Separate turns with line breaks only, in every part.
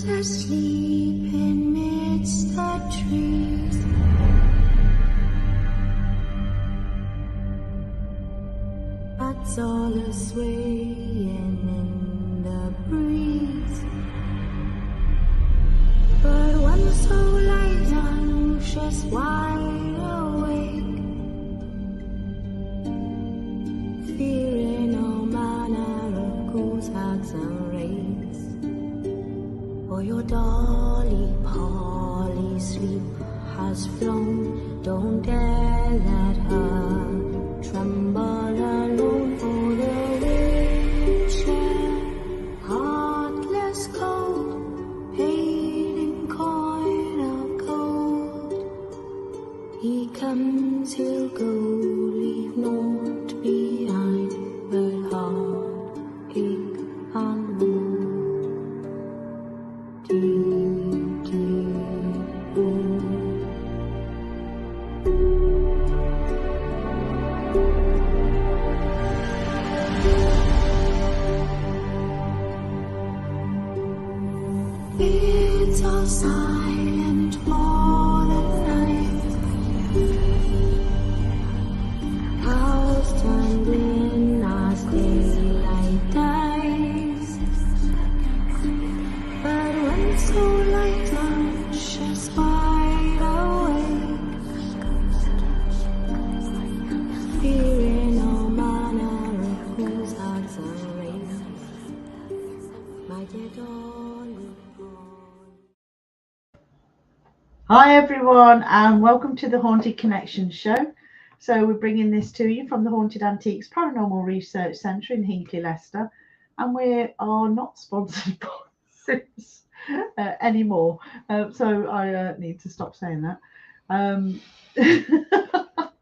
Owls asleep amidst the trees. Bats all are swaying in the breeze. But one soul lies anxious, wide awake, fearing all manner of ghouls, hags and wraiths. For your dolly Polly sleep has flown, don't dare let her tremble alone. For the witcher, heartless cold, paid in coin of gold, he comes, he'll go, leave naught behind but heartache and woe. Deep, deep wound. It's all silent more than night. House turned in as daylight dies. But when so light anxious wide awake, fearing all manner of ghouls, hags and wraiths, my dear darling.
Hi everyone, and welcome to the Haunted Connection show. So we're bringing this to you from the Haunted Antiques Paranormal Research Centre in Hinckley, Leicester, and we are not sponsored by this anymore. So I need to stop saying that.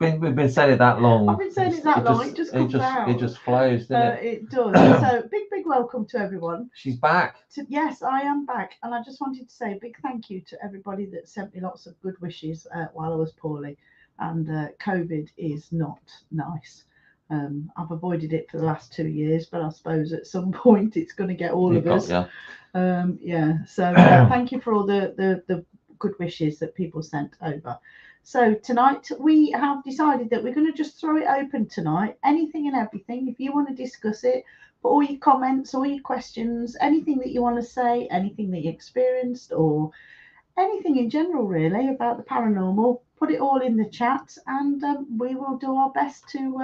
We've been saying it that long.
I've been saying it that long. It just comes out.
It just flows, doesn't it?
It does. So big welcome to everyone.
She's back.
Yes, I am back, and I just wanted to say a big thank you to everybody that sent me lots of good wishes while I was poorly. And COVID is not nice. I've avoided it for the last 2 years, but I suppose at some point it's going to get all of us.
Yeah.
So thank you for all the good wishes that people sent over. So tonight we have decided that we're going to just throw it open tonight. Anything and everything. If you want to discuss it, put all your comments, all your questions, anything that you want to say, anything that you experienced, or anything in general really about the paranormal, put it all in the chat, and we will do our best to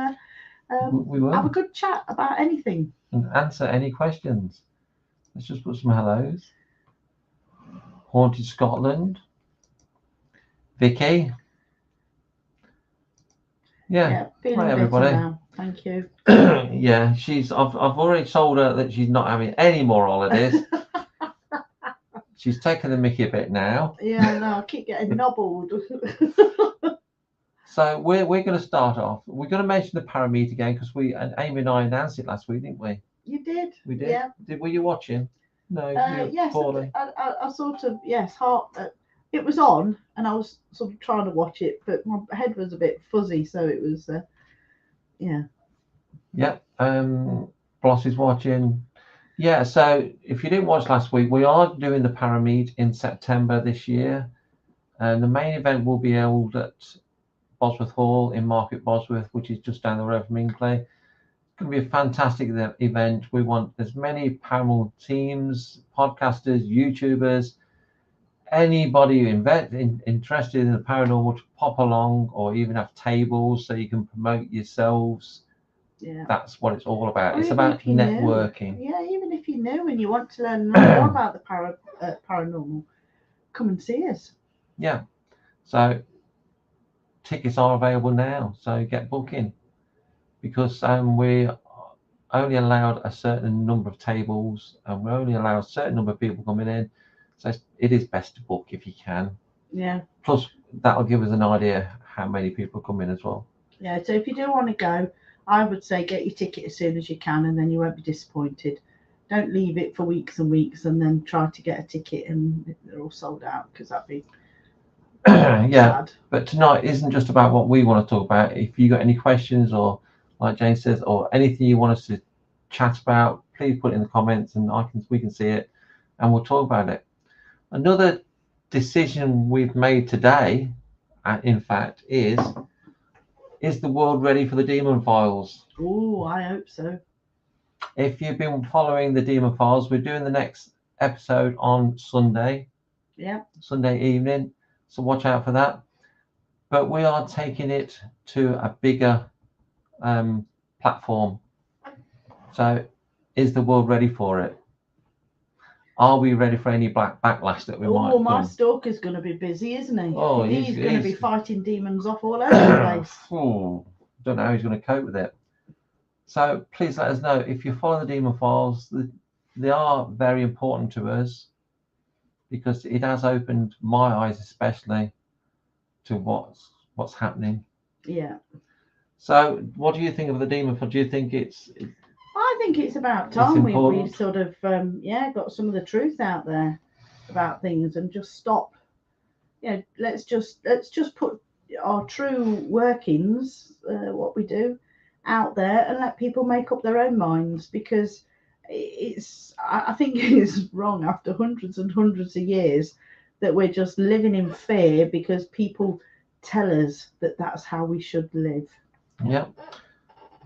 We will
have a good chat about anything
and answer any questions. Let's just put some hellos. Haunted Scotland. Vicky. Yeah.
feeling
Hi,
better
everybody.
now. Thank you.
Yeah, I've already told her that she's not having any more holidays. She's taking the mickey a bit now.
Yeah, no, I keep getting nobbled.
So we're going to start off. We're going to mention the Parameet again because Amy and I announced it last week, didn't we?
You did.
We did.
Yeah.
Were you watching? No.
Yes. I sort of it was on, and I was sort of trying to watch it, but my head was a bit fuzzy, so it was. Yeah.
Yep. Bloss is watching. Yeah. So if you didn't watch last week, we are doing the Parameet in September this year, and the main event will be held at Bosworth Hall in Market Bosworth, which is just down the road from Hinckley. It's going to be a fantastic event. We want as many paranormal teams, podcasters, YouTubers, anybody interested in the paranormal to pop along, or even have tables so you can promote yourselves.
Yeah.
That's what it's all about.
Or
It's
even
about
if you
networking.
Yeah, even if you know and you want to learn more about the paranormal, come and see us.
Yeah. So tickets are available now, so get booking, because we only allowed a certain number of tables, and we only allow a certain number of people coming in. So it is best to book if you can.
Yeah.
Plus, that'll give us an idea how many people come in as well.
Yeah. So if you do want to go, I would say get your ticket as soon as you can, and then you won't be disappointed. Don't leave it for weeks and weeks and then try to get a ticket and they're all sold out, because that'd be sad.
But tonight isn't just about what we want to talk about. If you got any questions, or like Jane says, or anything you want us to chat about, please put it in the comments, and we can see it and we'll talk about it. Another decision we've made today, in fact, is the world ready for the Demon Files?
Oh, I hope so.
If you've been following the Demon Files, we're doing the next episode on Sunday.
Yeah.
Sunday evening, so watch out for that. But we are taking it to a bigger platform. So, is the world ready for it? Are we ready for any backlash that we might
Oh, my
come?
stalker's going to be busy, isn't he?
Oh,
he's going to be
he's-
fighting demons off all over the place.
Oh, don't know how he's going to cope with it. So please let us know if you follow the Demon Files. They are very important to us because it has opened my eyes, especially to what's happening.
Yeah.
So, what do you think of the Demon Files? Do you think it's
I think it's about time we
important.
sort of got some of the truth out there about things and just stop. Let's just put our true workings, what we do, out there and let people make up their own minds, because I think it's wrong after hundreds and hundreds of years that we're just living in fear because people tell us that that's how we should live.
Yeah.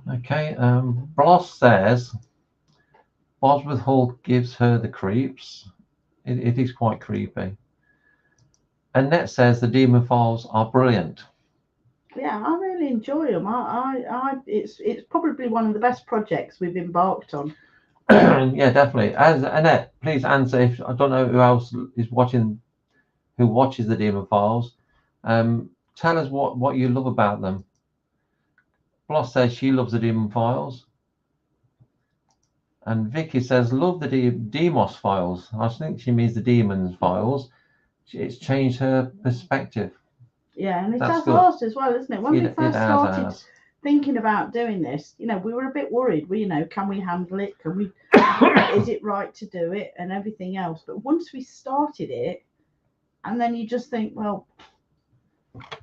Okay. Bloss says Bosworth Hall gives her the creeps. It is quite creepy. Annette says the Demon Files are brilliant.
Yeah, I really enjoy them. It's probably one of the best projects we've embarked on.
Yeah, definitely. As Annette, please answer. If I don't know who else is watching, who watches the Demon Files, tell us what you love about them. Bloss says she loves the Demon Files. And Vicky says, love the Demos Files. I think she means the Demons Files. It's changed her perspective.
Yeah, and it
That's
has
good.
ours as well, isn't it? When we first started
has.
thinking about doing this, we were a bit worried. Can we handle it? Can we? Is it right to do it? And everything else. But once we started it, and then you just think, well,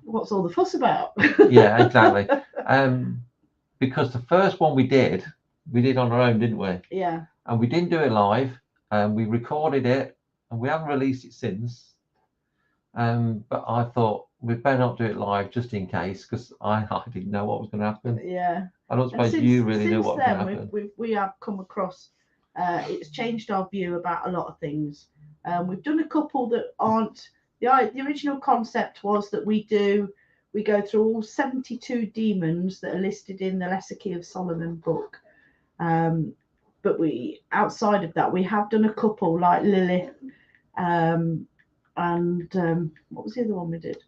what's all the fuss about?
Yeah, exactly. Because the first one we did on our own, didn't we?
Yeah.
And we didn't do it live. We recorded it, and we haven't released it since. But I thought we'd better not do it live just in case, because I didn't know what was going to happen.
Yeah.
I don't suppose you really knew what was going to happen.
We have come across. It's changed our view about a lot of things. We've done a couple that aren't. The original concept was that we go through all 72 demons that are listed in the Lesser Key of Solomon book. But outside of that, we have done a couple like Lilith, and what was the other one we did?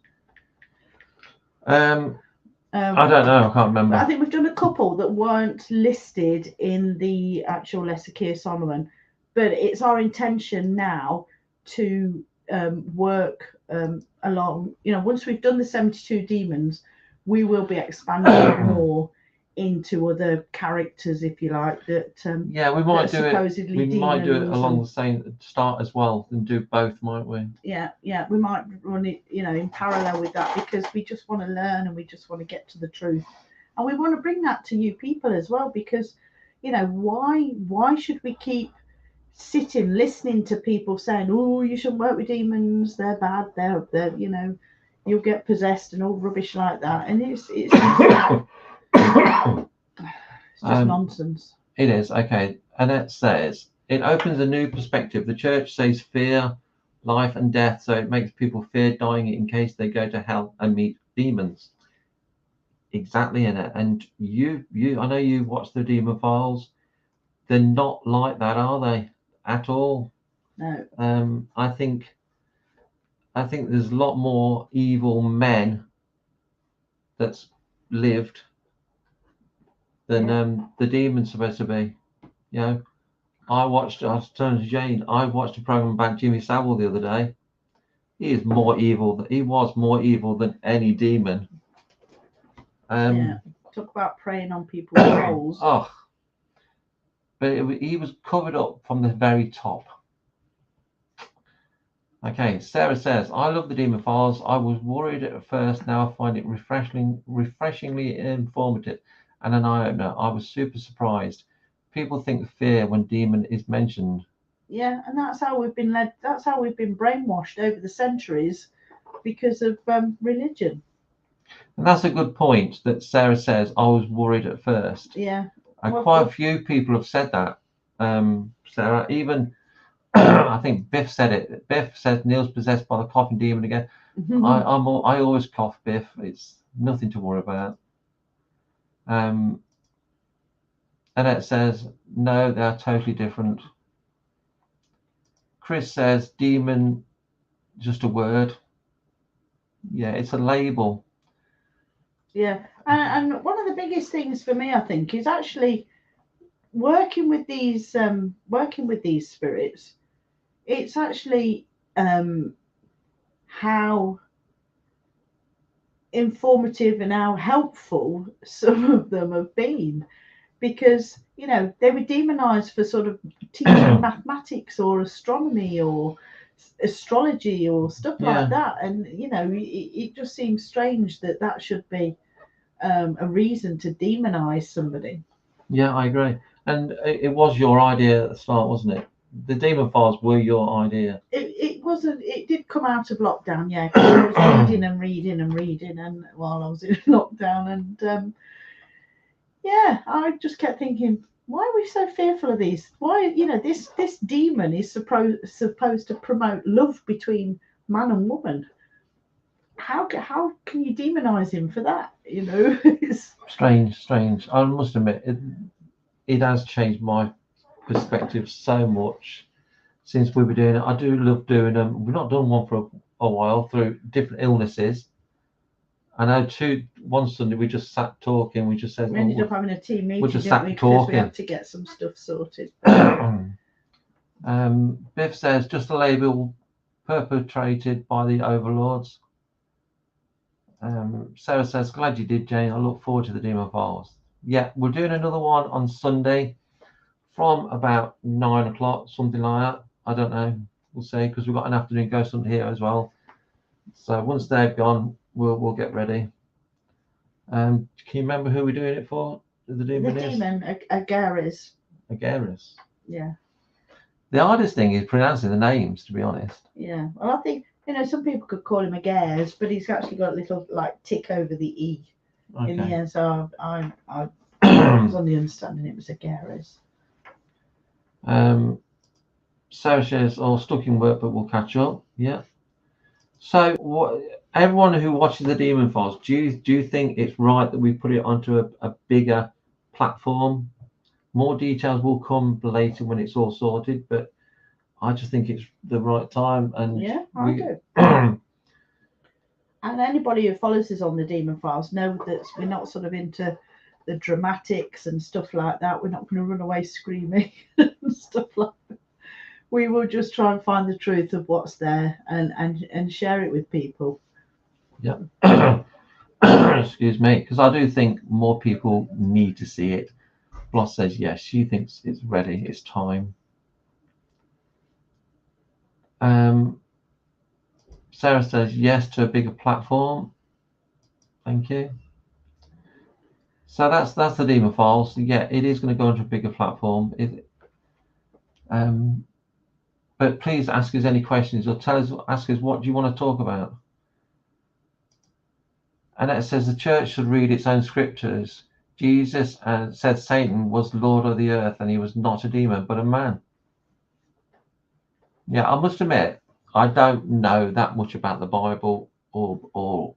I don't know. I can't remember.
I think we've done a couple that weren't listed in the actual Lesser Key of Solomon, but it's our intention now to work along. Once we've done the 72 demons, we will be expanding more into other characters, if you like. That
yeah, we might do it. We might do it along
and,
the same start as well, and do both, might we?
Yeah, we might run it, in parallel with that, because we just want to learn and we just want to get to the truth, and we want to bring that to you people as well, because why should we keep sitting listening to people saying, oh, you shouldn't work with demons, they're bad, they're you'll get possessed and all rubbish like that, and it's just nonsense.
It is. Okay. Annette says it opens a new perspective. The church says fear life and death, so it makes people fear dying in case they go to hell and meet demons. Exactly, Annette. And you I know you watch the Demon Files. They're not like that, are they? At all.
No.
I think there's a lot more evil men that's lived than the demon's supposed to be. I was turning to Jane. I watched a program about Jimmy Savile the other day. He was more evil than any demon.
Talk about preying on people's souls.
Oh, but he was covered up from the very top. Okay, Sarah says, I love the Demon Files. I was worried at first. Now I find it refreshingly informative and an eye-opener. I was super surprised. People think fear when demon is mentioned.
Yeah, and that's how we've been led. That's how we've been brainwashed over the centuries because of religion.
And that's a good point that Sarah says. I was worried at first.
Yeah.
And
Well,
quite a few people have said that. Sarah, even I think Biff said it. Biff said Neil's possessed by the coughing demon again. I always cough, Biff. It's nothing to worry about. Annette says no, they are totally different. Chris says demon, just a word. Yeah, it's a label.
Yeah, and one of the biggest things for me, I think, is actually working with these spirits. It's actually how informative and how helpful some of them have been, because they were demonized for sort of teaching mathematics or astronomy or astrology or stuff like that, and it just seems strange that that should be a reason to demonize somebody.
Yeah, I agree. And it was your idea at the start, wasn't it? The Demon Files were your idea.
It wasn't. It did come out of lockdown, yeah. 'Cause I was reading and reading and reading, and while I was in lockdown, and yeah, I just kept thinking, why are we so fearful of these? Why, this demon is supposed to promote love between man and woman. How can you demonize him for that? It's
Strange. I must admit, it has changed my perspective so much since we were doing it. I do love doing them. We've not done one for a while through different illnesses. I know one Sunday we just sat talking. We just said
we ended up having a team meeting,
just
didn't
sat
we? Because
talking.
we had to get some stuff sorted.
Biff says just a label perpetrated by the overlords. Sarah says, glad you did, Jane. I look forward to the Demon Files. Yeah, we're doing another one on Sunday from about 9 o'clock, something like that. I don't know. We'll see, because we've got an afternoon ghost hunt here as well. So once they're gone, we'll get ready. Can you remember who we're doing it for? The demon
Agares.
Agares.
Yeah.
The hardest thing is pronouncing the names, to be honest.
Yeah. Well, I think some people could call him Agares, but he's actually got a little tick over the E in the end. So I was on the understanding it was Agares.
Sarah says, stuck in work, but we'll catch up. Yeah. So, everyone who watches the Demon Files, do you think it's right that we put it onto a bigger platform? More details will come later when it's all sorted, but I just think it's the right time. And
yeah, I do. And anybody who follows us on the Demon Files know that we're not sort of into the dramatics and stuff like that. We're not going to run away screaming and stuff like that. We will just try and find the truth of what's there and share it with people.
Yeah. Excuse me, because I do think more people need to see it. Bloss says yes, she thinks it's ready, it's time. Sarah says yes to a bigger platform. Thank you. So that's the Demon Files. Yeah, it is going to go onto a bigger platform. But please ask us any questions or ask us what do you want to talk about. And it says the church should read its own scriptures. Jesus said Satan was Lord of the earth and he was not a demon but a man. Yeah, I must admit, I don't know that much about the Bible or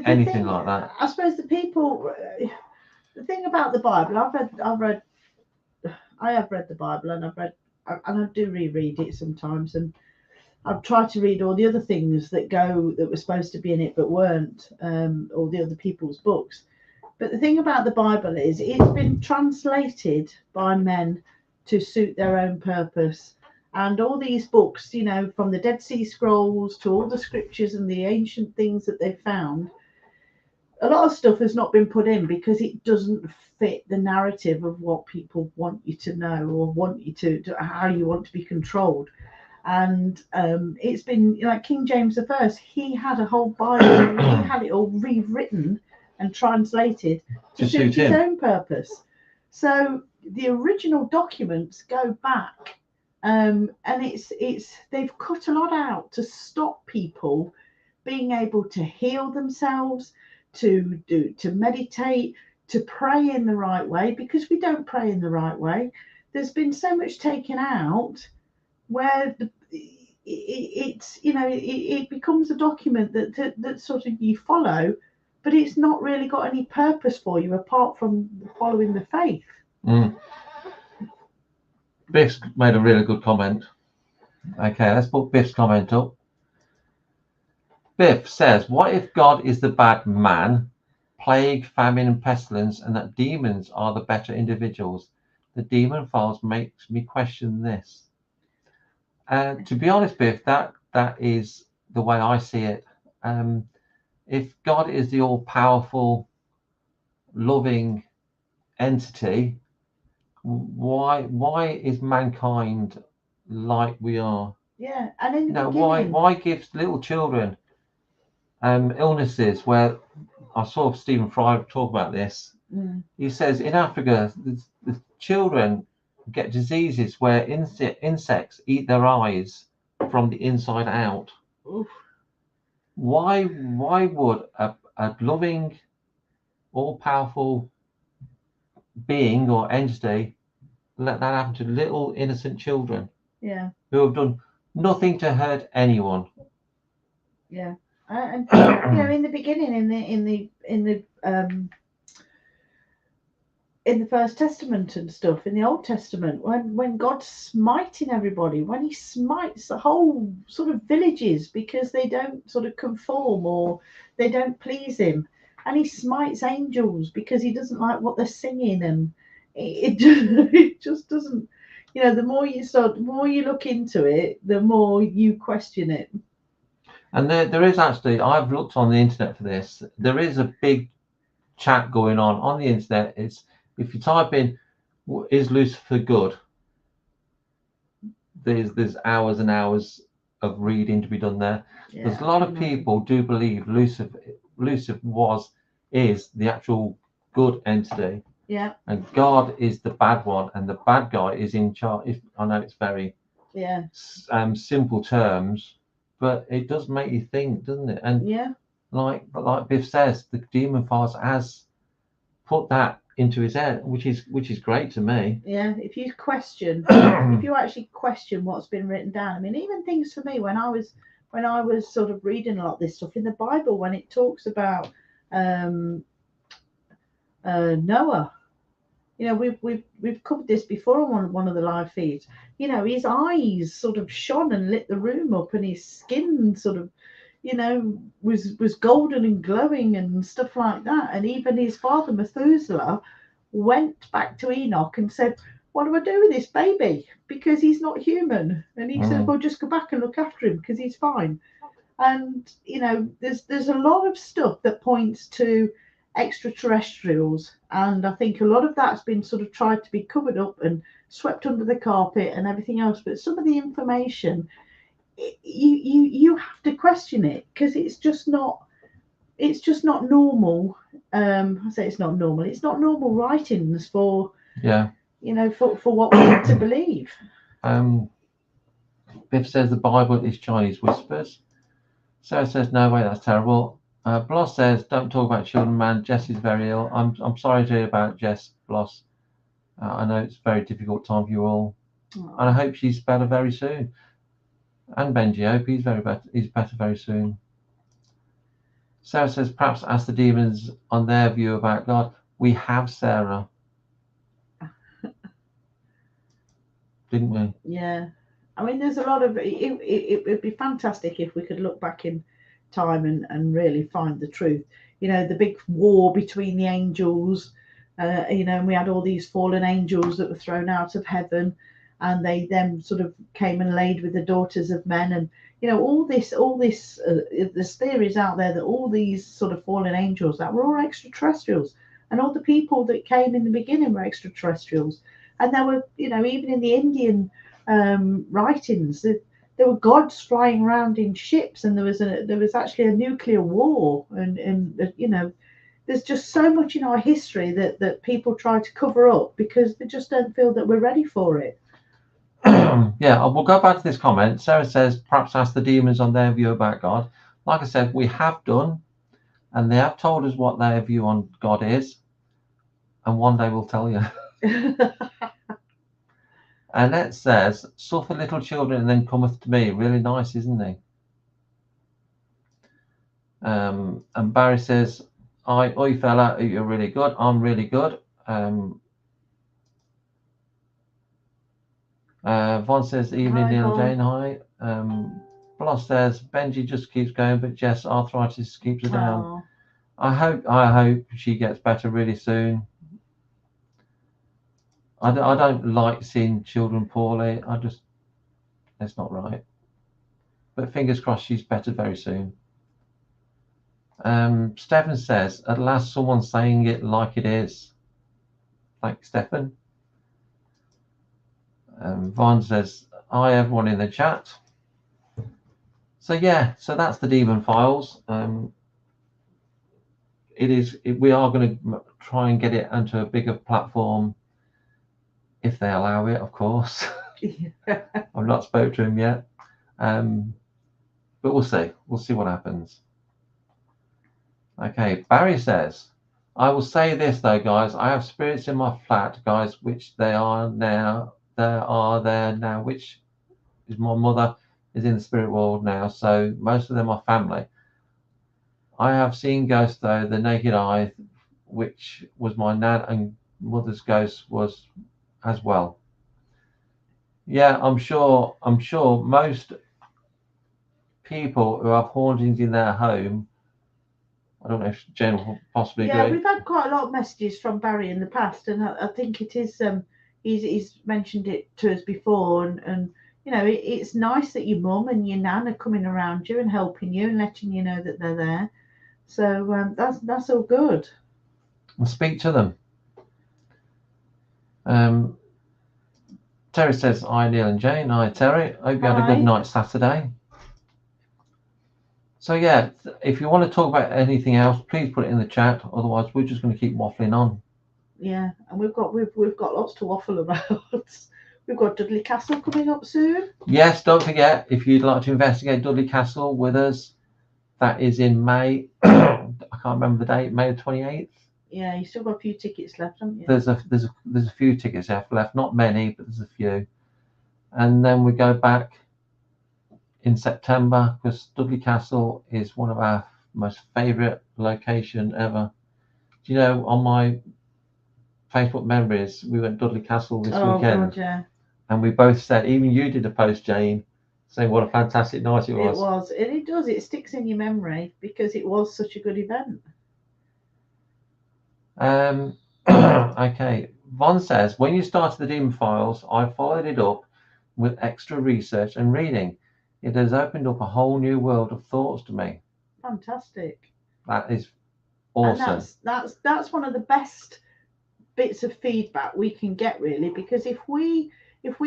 anything like that.
I suppose the thing about the Bible, I have read the Bible, and I do reread it sometimes, and I've tried to read all the other things that were supposed to be in it but weren't, all the other people's books. But the thing about the Bible is it's been translated by men to suit their own purpose. And all these books, from the Dead Sea Scrolls to all the scriptures and the ancient things that they've found, a lot of stuff has not been put in because it doesn't fit the narrative of what people want you to know or want you to how you want to be controlled. And it's been like King James I, he had a whole Bible, he had it all rewritten and translated to suit his own purpose. So the original documents go back And they've cut a lot out to stop people being able to heal themselves, to meditate, to pray in the right way, because we don't pray in the right way. There's been so much taken out where it's it becomes a document that sort of you follow, but it's not really got any purpose for you apart from following the faith.
Biff's made a really good comment. Okay, let's put Biff's comment up. Biff says, what if God is the bad man, plague, famine, and pestilence, and that demons are the better individuals? The demon files makes me question this. To be honest, Biff, that is the way I see it. If God is the all-powerful, loving entity, why is mankind like we are?
Yeah, and in the beginning,
why gives little children illnesses? Where I saw Stephen Fry talk about this. He says in Africa, the children get diseases where insects eat their eyes from the inside out.
Oof.
Why would a loving, all-powerful being or entity let that happen to little innocent children?
Yeah.
Who have done nothing to hurt anyone?
Yeah. And in the beginning, in the First Testament and stuff, in the Old Testament, when God's smiting everybody, when he smites the whole sort of villages because they don't sort of conform or they don't please him, and he smites angels because he doesn't like what they're singing, and it just doesn't. The more you look into it, the more you question it.
And there is actually, I've looked on the internet for this. There is a big chat going on the internet. It's if you type in "is Lucifer good," there's hours and hours of reading to be done there.
Yeah,
there's a lot of people do believe Lucifer is the actual good entity.
Yeah.
And God is the bad one, and the bad guy is in charge. I know it's very simple terms, but it does make you think, doesn't it? And like Biff says, the demon files has put that into his head, which is great to me.
Yeah, if you actually question what's been written down. I mean, even things for me when I was sort of reading a lot of this stuff in the Bible, when it talks about Noah. We've covered this before on one of the live feeds. His eyes sort of shone and lit the room up, and his skin sort of was golden and glowing and stuff like that. And even his father Methuselah went back to Enoch and said, what do I do with this baby, because he's not human? And he said, well, just go back and look after him because he's fine. And there's a lot of stuff that points to extraterrestrials, and I think a lot of that's been sort of tried to be covered up and swept under the carpet and everything else. But some of the information, you have to question it, because it's just not normal. I say it's not normal. It's not normal writings for for what we need to believe.
Biff says the Bible is Chinese whispers. Sarah says no way, that's terrible. Bloss says don't talk about children, man. Jess is very ill. I'm sorry to hear about Jess, Bloss. I know it's a very difficult time for you all. And I hope she's better very soon. And Benji, I hope he's better very soon. Sarah says perhaps ask the demons on their view about God. We have, Sarah. Didn't we?
Yeah. I mean, there's a lot of it would be fantastic if we could look back in time and really find the truth. The big war between the angels, and we had all these fallen angels that were thrown out of heaven, and they then sort of came and laid with the daughters of men, and all this there's theories out there that all these sort of fallen angels that were all extraterrestrials, and all the people that came in the beginning were extraterrestrials. And there were even in the Indian writings, there were gods flying around in ships, and there was actually a nuclear war, and there's just so much in our history that people try to cover up because they just don't feel that we're ready for it.
yeah, we'll go back to this comment. Sarah says, perhaps ask the demons on their view about God. Like I said, we have done, and they have told us what their view on God is, and one day we'll tell you. Annette says, suffer little children and then cometh to me. Really nice, isn't he? And Barry says, oi fella, you're really good. I'm really good. Von says, evening,
Hi,
Neil and
Von.
Jane. Hi. Bloss says, Benji just keeps going, but Jess, arthritis keeps her down.
Oh.
I hope she gets better really soon. I don't like seeing children poorly. It's not right. But fingers crossed she's better very soon. Stefan says, at last someone's saying it like it is. Thanks, Stefan. Vaughn says, hi everyone in the chat. So yeah, so that's the Demon Files. We are going to try and get it onto a bigger platform if they allow it, of course. I've not spoke to him yet, but we'll see what happens. Okay, Barry says, I will say this though, guys, I have spirits in my flat, guys, which there are now, which is my mother is in the spirit world now, so most of them are family. I have seen ghosts though, the naked eye, which was my nan and mother's ghost was as well. Yeah, I'm sure most people who have hauntings in their home, I don't know if Jen will possibly agree.
Yeah, we've had quite a lot of messages from Barry in the past, and I think it is he's mentioned it to us before, and you know it's nice that your mum and your nan are coming around you and helping you and letting you know that they're there. So that's all good.
We'll speak to them. Terry says, hi Neil and Jane. Hi Terry. Hope you had a good night Saturday. So yeah, if you want to talk about anything else, please put it in the chat. Otherwise, we're just going to keep waffling on.
Yeah, and we've got lots to waffle about. We've got Dudley Castle coming up soon.
Yes, don't forget, if you'd like to investigate Dudley Castle with us, that is in May. I can't remember the date. May the 28th.
Yeah, you still got a few tickets left, haven't you?
There's a few tickets left, not many, but there's a few. And then we go back in September because Dudley Castle is one of our most favourite location ever. Do you know, on my Facebook memories, we went Dudley Castle this weekend.
God, yeah.
And we both said, even you did a post, Jane, saying what a fantastic night it was.
It was, and it sticks in your memory because it was such a good event.
Okay, Von says, when you started the Demon Files, I followed it up with extra research and reading. It has opened up a whole new world of thoughts to me.
Fantastic.
That is awesome.
And that's one of the best bits of feedback we can get, really, because if we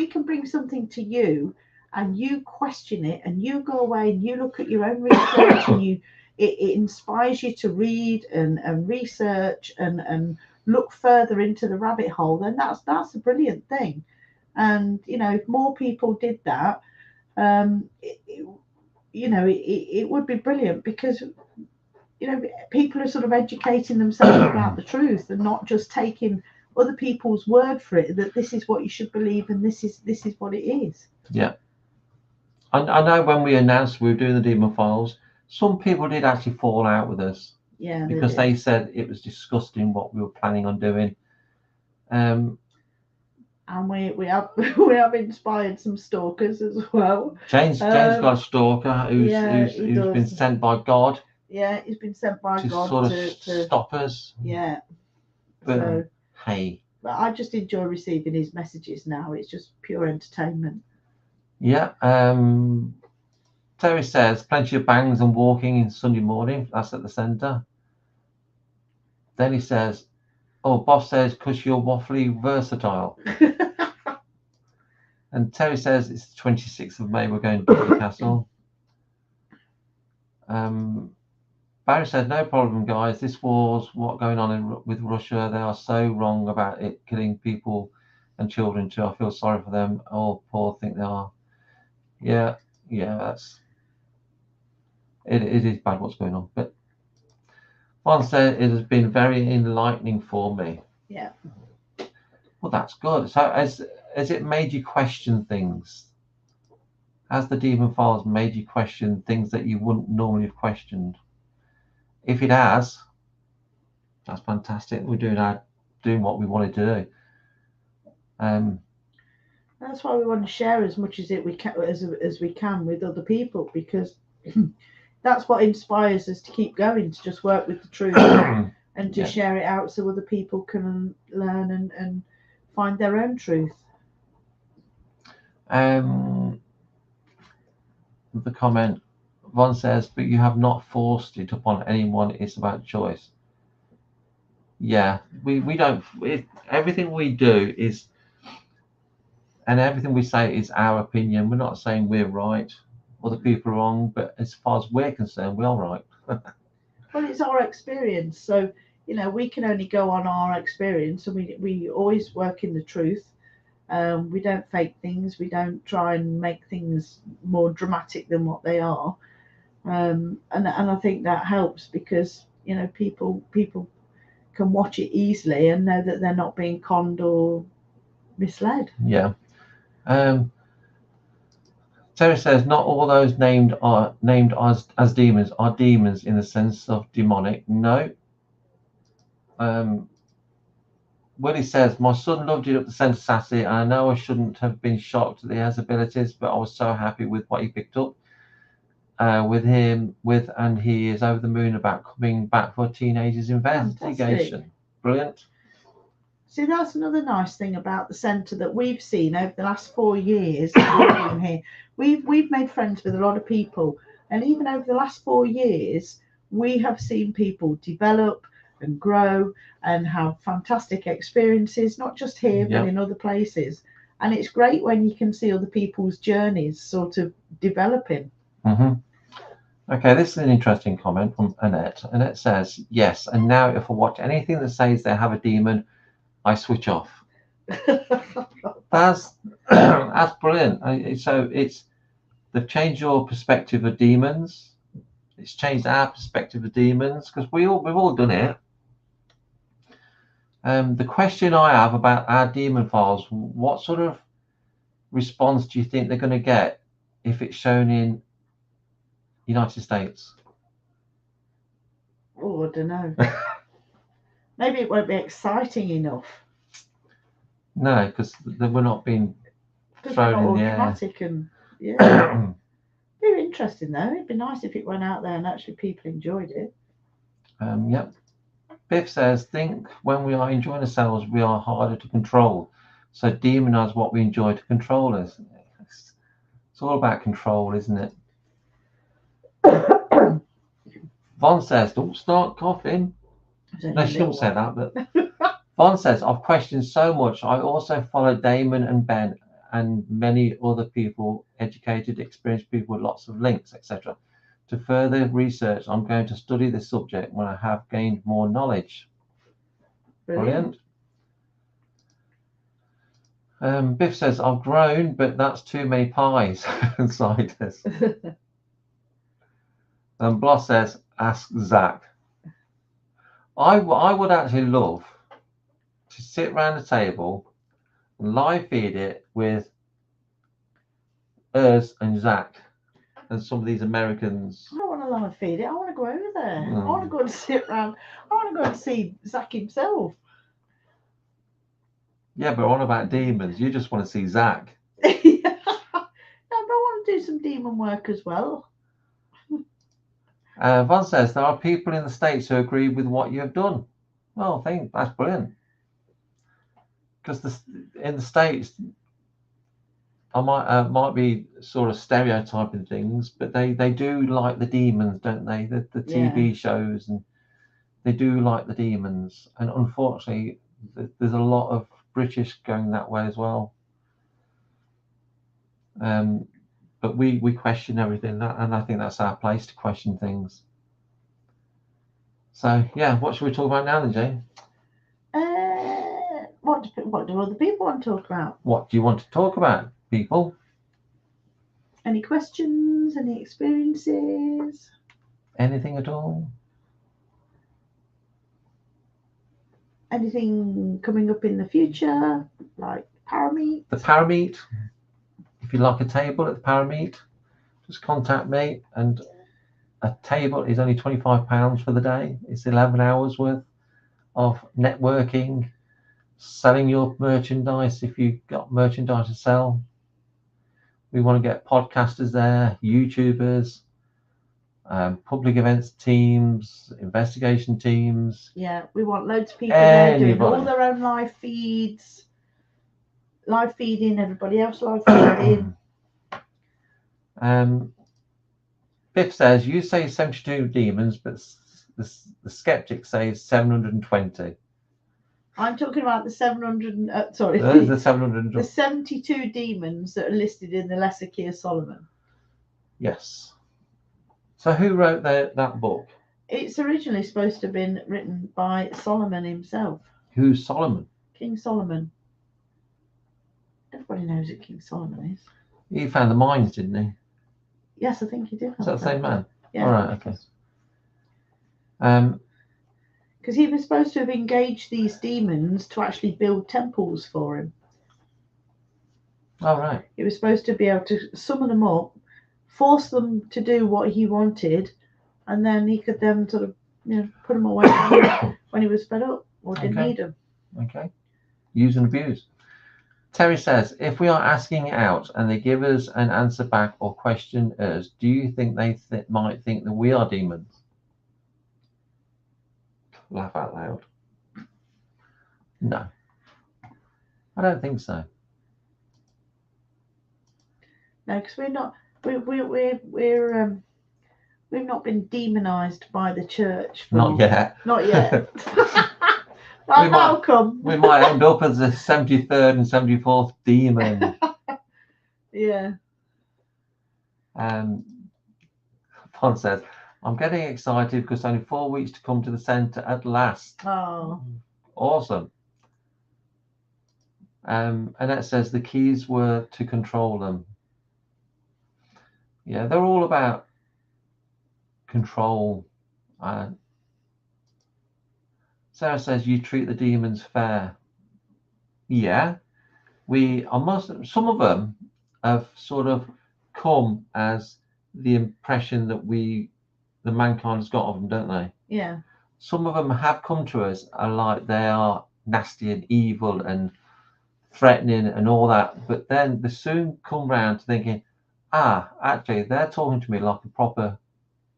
can bring something to you and you question it and you go away and you look at your own research and it inspires you to read and research and look further into the rabbit hole, then that's a brilliant thing. And you know, if more people did that, it would be brilliant, because you know, people are sort of educating themselves about the truth and not just taking other people's word for it, that this is what you should believe and this is what it is.
Yeah. I know when we announced we were doing the Demon Files, some people did actually fall out with us.
Yeah.
Because they said it was disgusting what we were planning on doing. And
we have inspired some stalkers as well.
Jane's got a stalker who's been sent by God.
Yeah, he's been sent by God
sort of stop us.
Yeah.
But hey.
But I just enjoy receiving his messages now. It's just pure entertainment.
Yeah. Terry says plenty of bangs and walking in Sunday morning. That's at the centre. Then he says, oh, boss says because you're waffly versatile. And Terry says it's the 26th of May. We're going to the castle. Barry said, no problem, guys. This war's what's going on with Russia. They are so wrong about it killing people and children too. I feel sorry for them. Oh, poor thing they are. Yeah, it is bad what's going on. But one said it has been very enlightening for me.
Yeah.
Well, that's good. So has it made you question things? Has the Demon Files made you question things that you wouldn't normally have questioned? If it has, that's fantastic. We're doing what we wanted to do.
That's why we want to share as much as we can with other people, because that's what inspires us to keep going, to just work with the truth and to share it out so other people can learn and find their own truth.
The comment, one says, but you have not forced it upon anyone. It's about choice. Yeah, we don't. Everything we do is, and everything we say is our opinion. We're not saying we're right, other people are wrong, but as far as we're concerned, we're all right.
Well, it's our experience, so we can only go on our experience, and we always work in the truth. We don't fake things. We don't try and make things more dramatic than what they are. And I think that helps, because people can watch it easily and know that they're not being conned or misled.
Yeah. Terry says not all those named as demons are demons in the sense of demonic. No. Willie says, my son loved it up the centre sassy, and I know I shouldn't have been shocked that he has abilities, but I was so happy with what he picked up and he is over the moon about coming back for a teenager's investigation. Brilliant.
See, that's another nice thing about the centre that we've seen over the last 4 years that we've been here. We've made friends with a lot of people, and even over the last 4 years, we have seen people develop and grow and have fantastic experiences, not just here, but in other places. And it's great when you can see other people's journeys sort of developing.
Mm-hmm. Okay, this is an interesting comment from Annette. Annette says, yes, and now if I watch anything that says they have a demon, I switch off. That's brilliant. So they've changed your perspective of demons. It's changed our perspective of demons, because we've all done it. The question I have about our Demon Files, what sort of response do you think they're going to get if it's shown in United States?
Oh, I don't know. Maybe it won't be exciting enough.
No, because we're not being thrown in the air.
Dramatic and very interesting though. It'd be nice if it went out there and actually people enjoyed it.
Yep. Biff says, think when we are enjoying ourselves, we are harder to control. So demonize what we enjoy to control us. It's all about control, isn't it? Vaughn says, don't start coughing. No, she don't say that, but Vaughn says, I've questioned so much. I also follow Damon and Ben and many other people, educated, experienced people with lots of links, etc. To further research, I'm going to study this subject when I have gained more knowledge. Brilliant. Biff says, I've grown, but that's too many pies inside us. And Bloss says, ask Zach. I would actually love to sit around the table and live feed it with us and Zach and some of these Americans.
I don't want to live feed it. I want to go over there. I want to go and sit around. I want to go and see Zach himself.
Yeah, but on about demons. You just want to see Zach.
Yeah, but I want to do some demon work as well.
Von says, there are people in the States who agree with what you have done. Well, I think that's brilliant. Because in the States, I might be sort of stereotyping things, but they do like the demons, don't they? The TV shows, and they do like the demons. And unfortunately, there's a lot of British going that way as well. But we question everything, and I think that's our place to question things. So yeah, what should we talk about now then, Jane?
What What do other people want to talk about?
What do you want to talk about, people?
Any questions? Any experiences?
Anything at all?
Anything coming up in the future, like Parameet?
The Parameet. If you like a table at the Parameet, just contact me. And a table is only £25 for the day. It's 11 hours worth of networking, selling your merchandise if you've got merchandise to sell. We want to get podcasters there, YouTubers, public events teams, investigation teams.
Yeah, we want loads of people there doing all
Anybody.
their own live feeds, live feeding, everybody else live feeding.
Biff says, you say 72 demons, but the skeptic says 720.
I'm talking about the 700, sorry,
There's the 700.
the 72 demons that are listed in the Lesser Key of Solomon.
Yes. So who wrote that book?
It's originally supposed to have been written by Solomon himself.
Who's Solomon?
King Solomon. Everybody knows who King Solomon is.
He found the mines, didn't he?
Yes, I think he did.
Is that the same man?
Yeah.
All right, okay.
Because he was supposed to have engaged these demons to actually build temples for him.
All right.
He was supposed to be able to summon them up, force them to do what he wanted, and then he could then sort of, put them away when he was fed up or didn't need them.
Okay. Use and abuse. Terry says, if we are asking it out and they give us an answer back or question us, do you think they might think that we are demons? Laugh out loud. No. I don't think so.
No, because we're not. We've not been demonized by the church.
Not yet.
Not yet. That'll come.
We might end up as the 73rd and 74th demon.
Yeah.
Pon says, I'm getting excited because only 4 weeks to come to the centre at last.
Oh.
Awesome. Annette says the keys were to control them. Yeah, they're all about control. Sarah says you treat the demons fair. Yeah, some of them have sort of come as the impression that the mankind has got of them, don't they?
Yeah.
Some of them have come to us and like they are nasty and evil and threatening and all that, but then they soon come round to thinking, actually they're talking to me like a proper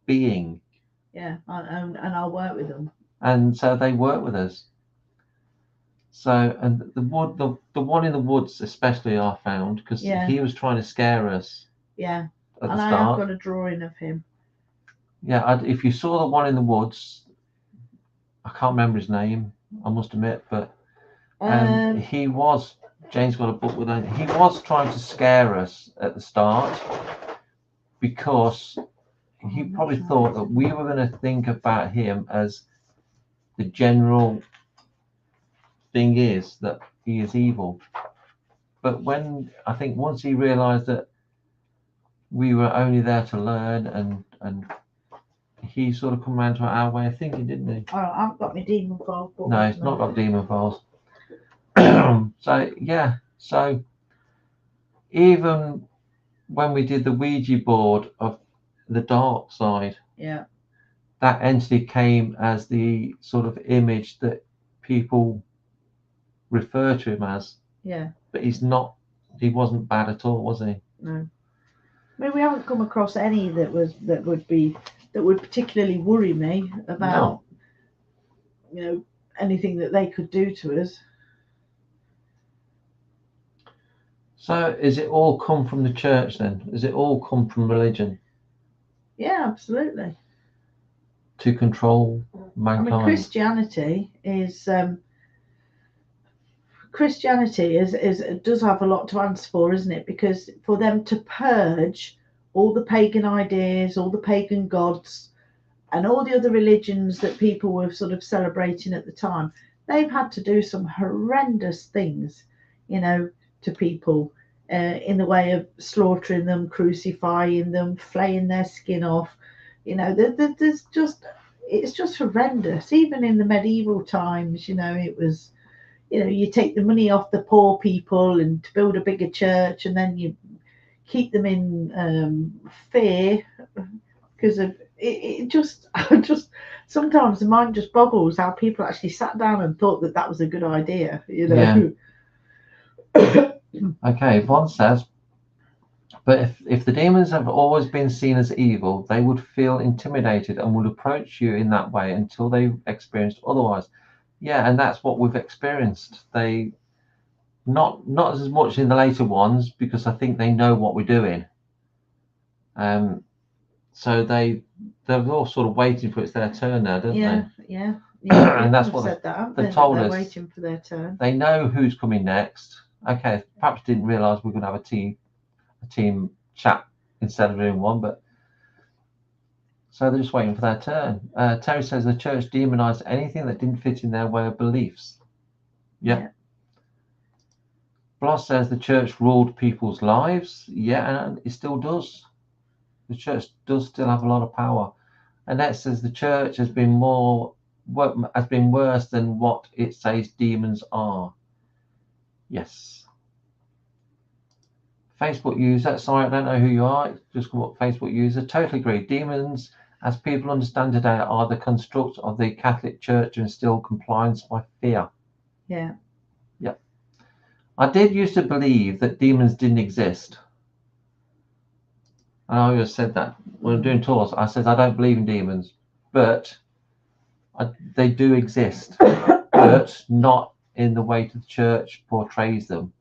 being.
Yeah, and I'll work with them.
And so they work with us. So, and the one in the woods especially I found, because he was trying to scare us.
Yeah.
At the
and
start.
I have got a drawing of him.
Yeah, if you saw the one in the woods, I can't remember his name, I must admit, but he was, Jane's got a book with him, he was trying to scare us at the start because he probably thought that we were going to think about him as the general thing is that he is evil. But I think once he realized that we were only there to learn and he sort of come around to our way of thinking, didn't he?
Oh, I haven't got my demon files.
No, it's not got demon files. So even when we did the Ouija board of the dark side, that entity came as the sort of image that people refer to him as. Yeah. But he wasn't bad at all, was he?
No. I mean, we haven't come across any that would particularly worry me about, anything that they could do to us.
So, is it all come from the church then? Is it all come from religion?
Yeah, absolutely.
To control mankind.
I mean, Christianity does have a lot to answer for, isn't it? Because for them to purge all the pagan ideas, all the pagan gods, and all the other religions that people were sort of celebrating at the time, they've had to do some horrendous things, to people, in the way of slaughtering them, crucifying them, flaying their skin off. There's just, it's just horrendous. Even in the medieval times, it was, you take the money off the poor people and to build a bigger church, and then you keep them in fear because of it. Just, sometimes the mind just boggles how people actually sat down and thought that was a good idea.
Yeah. Okay, Vaughn says, but if the demons have always been seen as evil, they would feel intimidated and would approach you in that way until they experienced otherwise. Yeah, and that's what we've experienced. They not as much in the later ones, because I think they know what we're doing. So they're all sort of waiting for it's their turn now, don't they?
Yeah.
And that's what
said that,
they told
they're
us.
waiting for their turn.
They know who's coming next. Okay, perhaps didn't realise we're going to have a team chat instead of doing one, but so they're just waiting for their turn. Terry says the church demonized anything that didn't fit in their way of beliefs. Yeah. Bloss says the church ruled people's lives. Yeah, and it still does. The church does still have a lot of power. Annette says the church has been worse than what it says demons are. Yes. Facebook user, sorry, I don't know who you are. Just come up, Facebook user. Totally agree. Demons, as people understand today, are the construct of the Catholic Church to instill compliance by fear.
Yeah.
Yeah. I did used to believe that demons didn't exist. And I always said that when I'm doing tours. I said I don't believe in demons, but they do exist, but not in the way the church portrays them.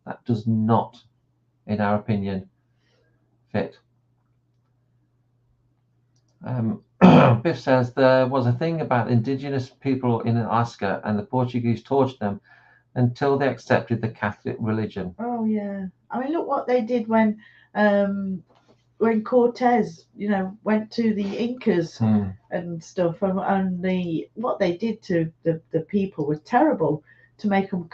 That does not, in our opinion, fit. Biff says there was a thing about indigenous people in Alaska, and the Portuguese tortured them until they accepted the Catholic religion.
Oh yeah, I mean, look what they did when Cortez, went to the Incas and stuff, and what they did to the people was terrible, to make them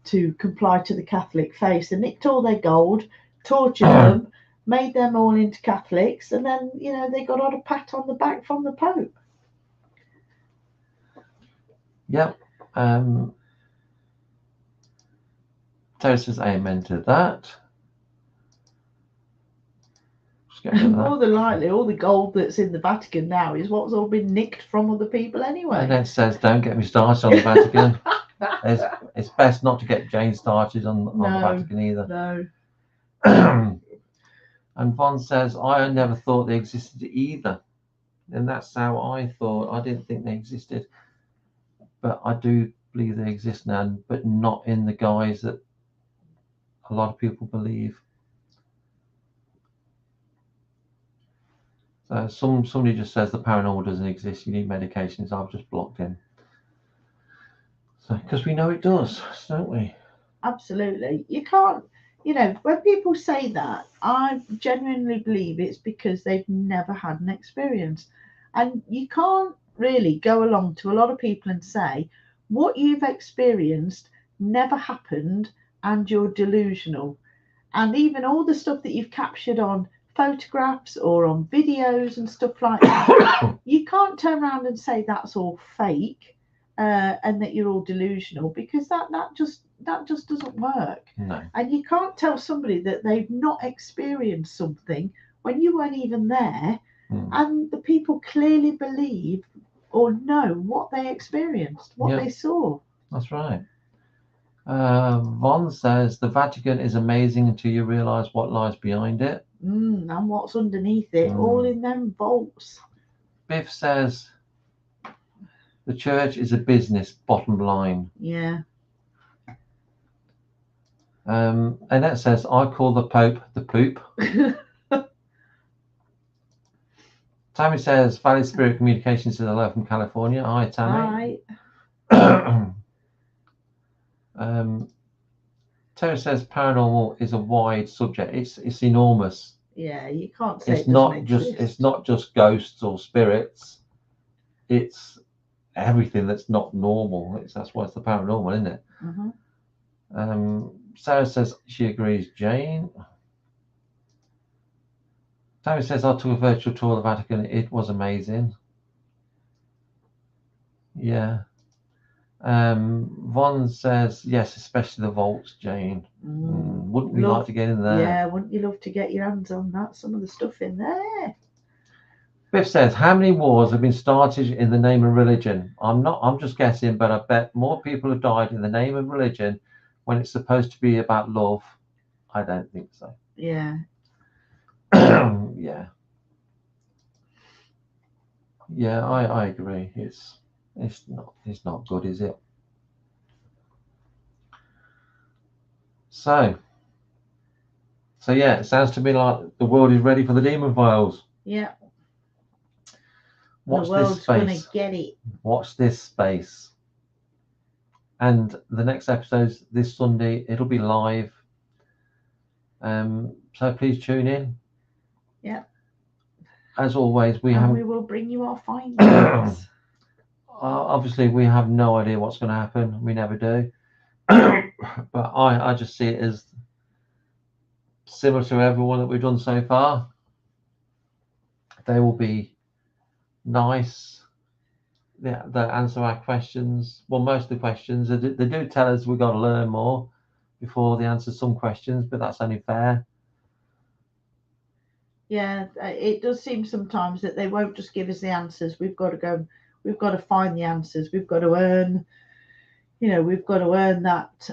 to comply to the Catholic faith. They nicked all their gold, tortured them, made them all into Catholics, and then they got on a pat on the back from the Pope.
Yep. Terry says amen to that.
More than likely, all the gold that's in the Vatican now is what's all been nicked from other people anyway.
And then says, don't get me started on the Vatican. It's best not to get Jane started on the Vatican either.
No.
And Vaughn says, I never thought they existed either. And that's how I thought. I didn't think they existed. But I do believe they exist now, but not in the guise that a lot of people believe. So somebody just says the paranormal doesn't exist, you need medications. I've just blocked in. So because we know it does, don't we?
Absolutely. You can't, when people say that, I genuinely believe it's because they've never had an experience. And you can't really go along to a lot of people and say what you've experienced never happened and you're delusional. And even all the stuff that you've captured on photographs or on videos and stuff like that, you can't turn around and say that's all fake and that you're all delusional, because that just doesn't work.
No.
And you can't tell somebody that they've not experienced something when you weren't even there, and the people clearly believe or know what they experienced, what they saw.
That's right. Vaughn says the Vatican is amazing until you realise what lies behind it.
And what's underneath it, all in them vaults.
Biff says the church is a business, bottom line.
Yeah.
Annette says, I call the Pope the poop. Tammy says, Valley Spirit Communications is hello from California. Hi, Tammy.
Hi.
Terry says paranormal is a wide subject. It's enormous.
Yeah, you can't say
it's not just ghosts or spirits. It's everything that's not normal. That's why it's the paranormal, isn't it?
Mm-hmm.
Sarah says she agrees. Jane. Tammy says I took a virtual tour of the Vatican. It was amazing. Yeah. Von says yes, especially the vaults, Jane. Wouldn't we like to get in there?
Yeah, wouldn't you love to get your hands on that? Some of the stuff in there.
Biff says, how many wars have been started in the name of religion? I'm just guessing, but I bet more people have died in the name of religion when it's supposed to be about love. I don't think so.
Yeah.
Yeah. Yeah, I agree. It's not good, is it? So yeah, it sounds to me like the world is ready for the demon files.
Yeah.
Watch
the world's
this space.
Gonna get it.
Watch this space. And the next episode this Sunday, it'll be live. So please tune in.
Yeah.
As always, we
will bring you our findings.
Obviously, we have no idea what's going to happen. We never do. But I just see it as similar to everyone that we've done so far. They will be nice. They answer our questions. Well, most of the questions. They do tell us we've got to learn more before they answer some questions, but that's only fair.
Yeah, it does seem sometimes that they won't just give us the answers. We've got to find the answers. We've got to earn, we've got to earn that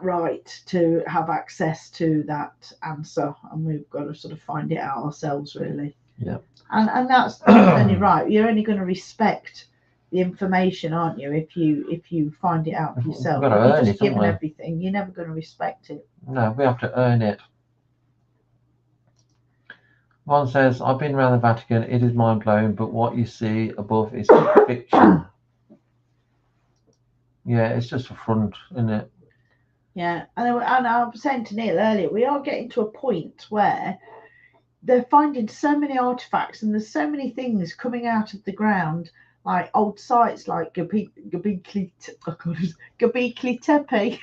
right to have access to that answer, and we've got to sort of find it out ourselves, really.
Yeah.
And that's only right. You're only going to respect the information, aren't you? If you find it out for yourself.
We've got to
if
earn
you're just
it,
given
haven't we?
everything, you're never going to respect it.
No, we have to earn it. One says, I've been around the Vatican. It is mind-blowing, but what you see above is fiction. Yeah, it's just a front, isn't it?
Yeah, and I was saying to Neil earlier, we are getting to a point where they're finding so many artifacts and there's so many things coming out of the ground, like old sites like Göbekli Tepe.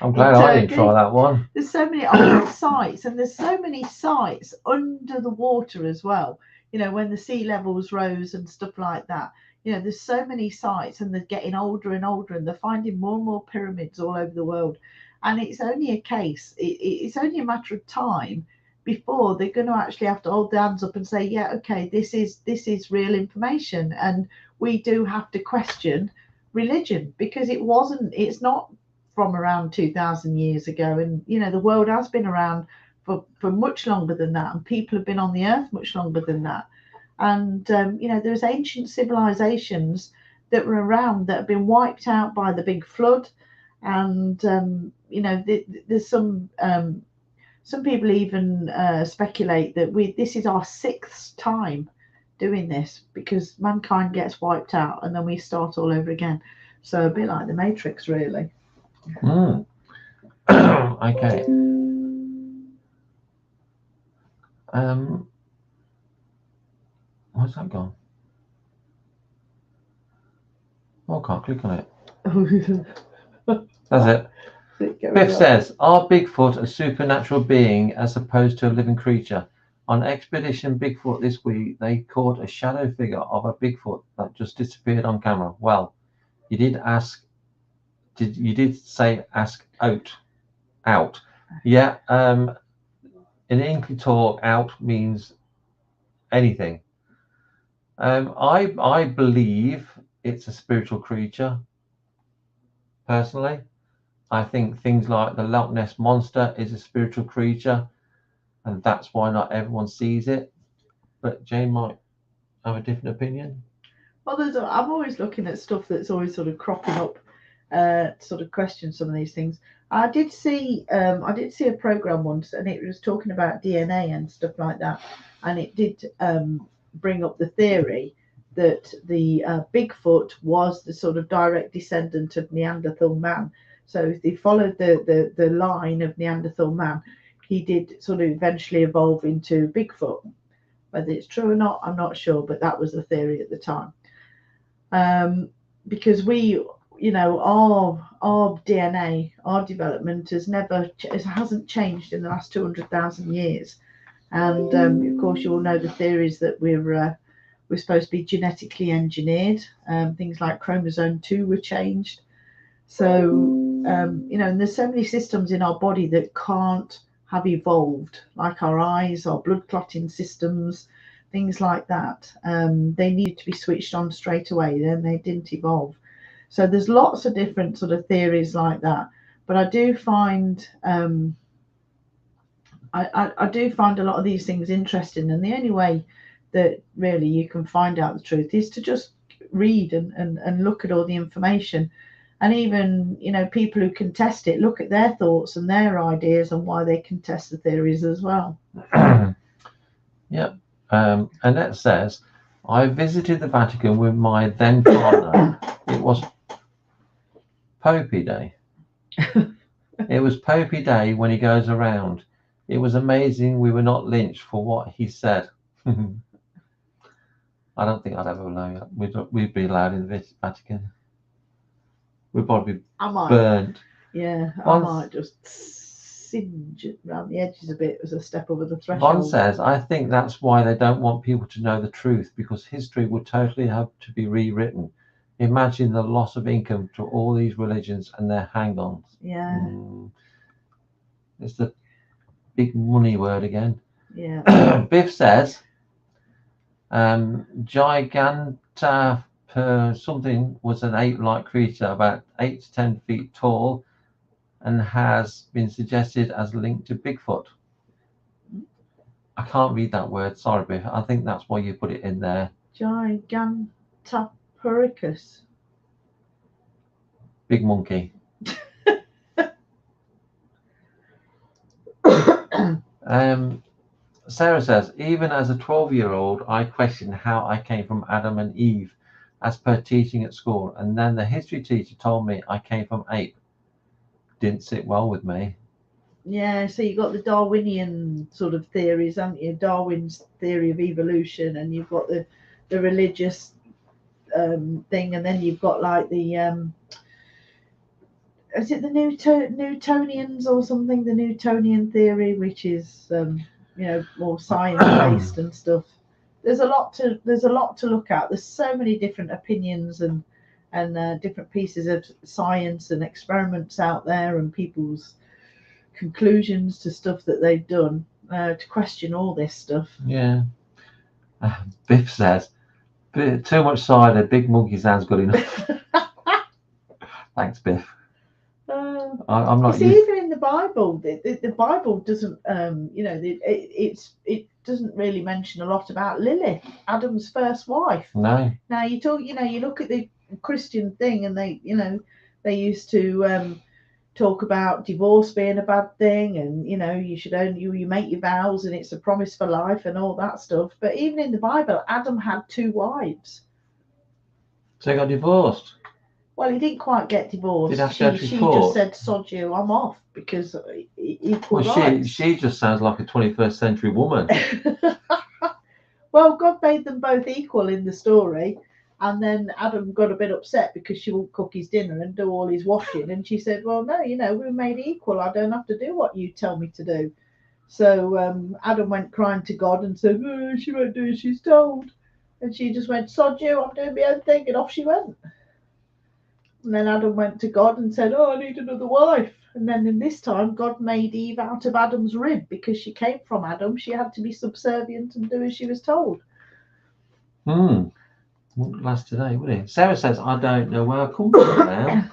I'm glad I didn't try that one.
There's so many old sites, and there's so many sites under the water as well. When the sea levels rose and stuff like that. There's so many sites, and they're getting older and older, and they're finding more and more pyramids all over the world. And it's only a case. It's only a matter of time before they're going to actually have to hold their hands up and say, yeah, okay, this is real information, and we do have to question religion because it's not from around 2,000 years ago, and the world has been around for much longer than that, and people have been on the earth much longer than that. And there's ancient civilizations that were around that have been wiped out by the big flood, and there's some people even speculate that this is our sixth time doing this, because mankind gets wiped out and then we start all over again. So a bit like the Matrix, really.
Okay. Where's that gone? Oh, I can't click on it. That's it. Biff says, are Bigfoot a supernatural being as opposed to a living creature? On Expedition Bigfoot this week, they caught a shadow figure of a Bigfoot that just disappeared on camera. Well, you did say ask out. Yeah. In English talk, out means anything. I believe it's a spiritual creature. Personally, I think things like the Loch Ness Monster is a spiritual creature, and that's why not everyone sees it. But Jane might have a different opinion.
Well, I'm always looking at stuff that's always sort of cropping up, sort of question some of these things. I did see a program once, and it was talking about DNA and stuff like that, and it did bring up the theory that the Bigfoot was the sort of direct descendant of Neanderthal man. So if they followed the line of Neanderthal man, he did sort of eventually evolve into Bigfoot. Whether it's true or not, I'm not sure, but that was the theory at the time. because we, our DNA, our development hasn't changed in the last 200,000 years. And of course, you all know the theories that we're supposed to be genetically engineered. Things like chromosome 2 were changed. So, and there's so many systems in our body that can't have evolved, like our eyes, our blood clotting systems, things like that. They needed to be switched on straight away, then they didn't evolve. So there's lots of different sort of theories like that. But I do find I do find a lot of these things interesting, and the only way that really you can find out the truth is to just read and look at all the information. And even, people who contest it, look at their thoughts and their ideas and why they contest the theories as well.
Yep. Annette says, I visited the Vatican with my then partner. It was Popey Day. It was Popey Day when he goes around. It was amazing we were not lynched for what he said. I don't think I'd ever allow it. We'd be allowed in the Vatican. We'd probably be burnt.
Yeah, I might just singe it around the edges a bit as a step over the threshold.
Von says, I think that's why they don't want people to know the truth, because history would totally have to be rewritten. Imagine the loss of income to all these religions and their hang-ons.
Yeah.
It's the big money word again.
Yeah.
Biff says, Giganta something was an ape-like creature about 8 to 10 feet tall and has been suggested as linked to Bigfoot. I can't read that word, sorry Biff. I think that's why you put it in there.
Gigantopithecus.
Big monkey. Sarah says, even as a 12-year-old, I questioned how I came from Adam and Eve as per teaching at school. And then the history teacher told me I came from ape. Didn't sit well with me.
Yeah, so you've got the Darwinian sort of theories, haven't you? Darwin's theory of evolution, and you've got the religious thing, and then you've got like the is it the Newtonians or something? The Newtonian theory, which is more science-based and stuff. There's a lot to look at. There's so many different opinions and different pieces of science and experiments out there, and people's conclusions to stuff that they've done to question all this stuff.
Yeah. Biff says, too much cider, big monkey sounds good enough. Thanks, Biff. I'm not.
Even in the Bible, the Bible doesn't, it doesn't really mention a lot about Lilith, Adam's first wife.
No.
Now you look at the Christian thing, and they used to talk about divorce being a bad thing, and you should you make your vows, and it's a promise for life, and all that stuff. But even in the Bible, Adam had 2 wives.
So he got divorced.
Well, he didn't quite get divorced. She just said, "Sod you, I'm off," because equal rights.
She just sounds like a 21st century woman.
Well, God made them both equal in the story, and then Adam got a bit upset because she won't cook his dinner and do all his washing, and she said, "Well, no, we're made equal. I don't have to do what you tell me to do." So Adam went crying to God and said, "Oh, she won't do as she's told," and she just went, "Sod you, I'm doing my own thing," and off she went. And then Adam went to God and said, "Oh, I need another wife." And then in this time, God made Eve out of Adam's rib, because she came from Adam. She had to be subservient and do as she was told.
Wouldn't last today, would it? Sarah says, I don't know where I come from now.